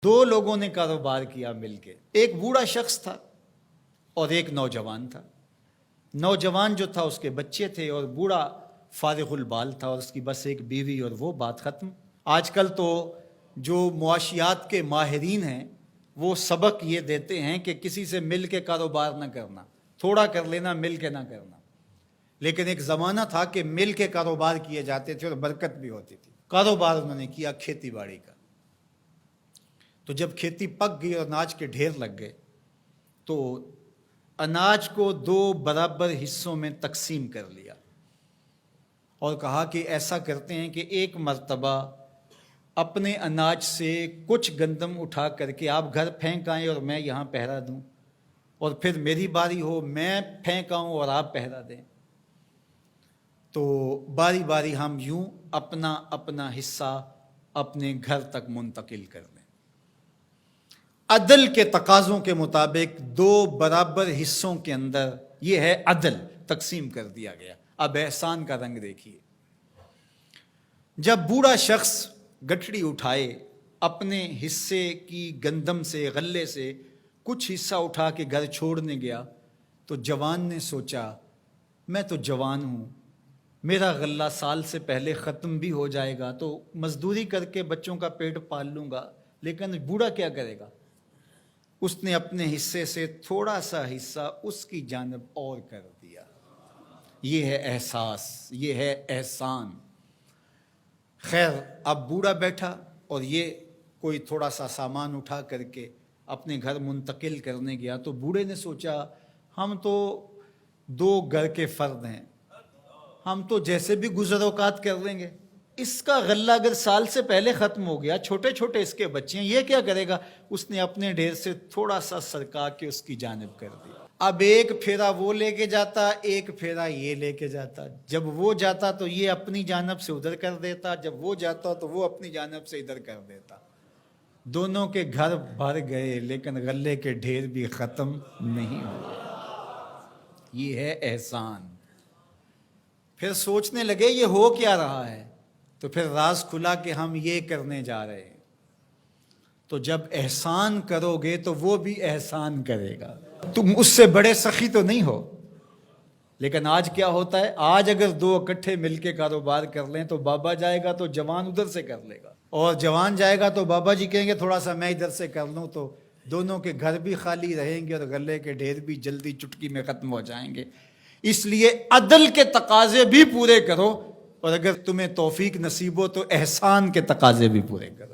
دو لوگوں نے کاروبار کیا مل کے، ایک بوڑھا شخص تھا اور ایک نوجوان تھا۔ نوجوان جو تھا اس کے بچے تھے اور بوڑھا فارغ البال تھا اور اس کی بس ایک بیوی، اور وہ بات ختم۔ آج کل تو جو معاشیات کے ماہرین ہیں وہ سبق یہ دیتے ہیں کہ کسی سے مل کے کاروبار نہ کرنا، تھوڑا کر لینا، مل کے نہ کرنا۔ لیکن ایک زمانہ تھا کہ مل کے کاروبار کیے جاتے تھے اور برکت بھی ہوتی تھی۔ کاروبار انہوں نے کیا کھیتی باڑی کا۔ تو جب کھیتی پک گئی اور اناج کے ڈھیر لگ گئے تو اناج کو دو برابر حصوں میں تقسیم کر لیا اور کہا کہ ایسا کرتے ہیں کہ ایک مرتبہ اپنے اناج سے کچھ گندم اٹھا کر کے آپ گھر پھینک آئیں اور میں یہاں پہرا دوں، اور پھر میری باری ہو میں پھینک آؤں اور آپ پہرا دیں۔ تو باری باری ہم یوں اپنا اپنا حصہ اپنے گھر تک منتقل کر دیں۔ عدل کے تقاضوں کے مطابق دو برابر حصوں کے اندر یہ ہے عدل، تقسیم کر دیا گیا۔ اب احسان کا رنگ دیکھیے۔ جب بوڑھا شخص گٹھڑی اٹھائے اپنے حصے کی گندم سے، غلے سے کچھ حصہ اٹھا کے گھر چھوڑنے گیا تو جوان نے سوچا میں تو جوان ہوں، میرا غلہ سال سے پہلے ختم بھی ہو جائے گا تو مزدوری کر کے بچوں کا پیٹ پال لوں گا، لیکن بوڑھا کیا کرے گا؟ اس نے اپنے حصے سے تھوڑا سا حصہ اس کی جانب اور کر دیا۔ یہ ہے احساس، یہ ہے احسان۔ خیر، اب بوڑھا بیٹھا اور یہ کوئی تھوڑا سا سامان اٹھا کر کے اپنے گھر منتقل کرنے گیا تو بوڑھے نے سوچا ہم تو دو گھر کے فرد ہیں، ہم تو جیسے بھی گزر اوقات کر لیں گے، اس کا غلہ اگر سال سے پہلے ختم ہو گیا، چھوٹے چھوٹے اس کے بچے ہیں، یہ کیا کرے گا؟ اس نے اپنے ڈھیر سے تھوڑا سا سرکا کے اس کی جانب کر دیا۔ اب ایک پھیرا وہ لے کے جاتا، ایک پھیرا یہ لے کے جاتا۔ جب وہ جاتا تو یہ اپنی جانب سے ادھر کر دیتا، جب وہ جاتا تو وہ اپنی جانب سے ادھر کر دیتا۔ دونوں کے گھر بھر گئے لیکن غلے کے ڈھیر بھی ختم نہیں ہوئے۔ یہ ہے احسان۔ پھر سوچنے لگے یہ ہو کیا رہا ہے، تو پھر راز کھلا کہ ہم یہ کرنے جا رہے ہیں۔ تو جب احسان کرو گے تو وہ بھی احسان کرے گا، تم اس سے بڑے سخی تو نہیں ہو۔ لیکن آج کیا ہوتا ہے، آج اگر دو اکٹھے مل کے کاروبار کر لیں تو بابا جائے گا تو جوان ادھر سے کر لے گا، اور جوان جائے گا تو بابا جی کہیں گے تھوڑا سا میں ادھر سے کر لوں، تو دونوں کے گھر بھی خالی رہیں گے اور غلے کے ڈھیر بھی جلدی چٹکی میں ختم ہو جائیں گے۔ اس لیے عدل کے تقاضے بھی پورے کرو، اور اگر تمہیں توفیق نصیب ہو تو احسان کے تقاضے بھی پورے کرو۔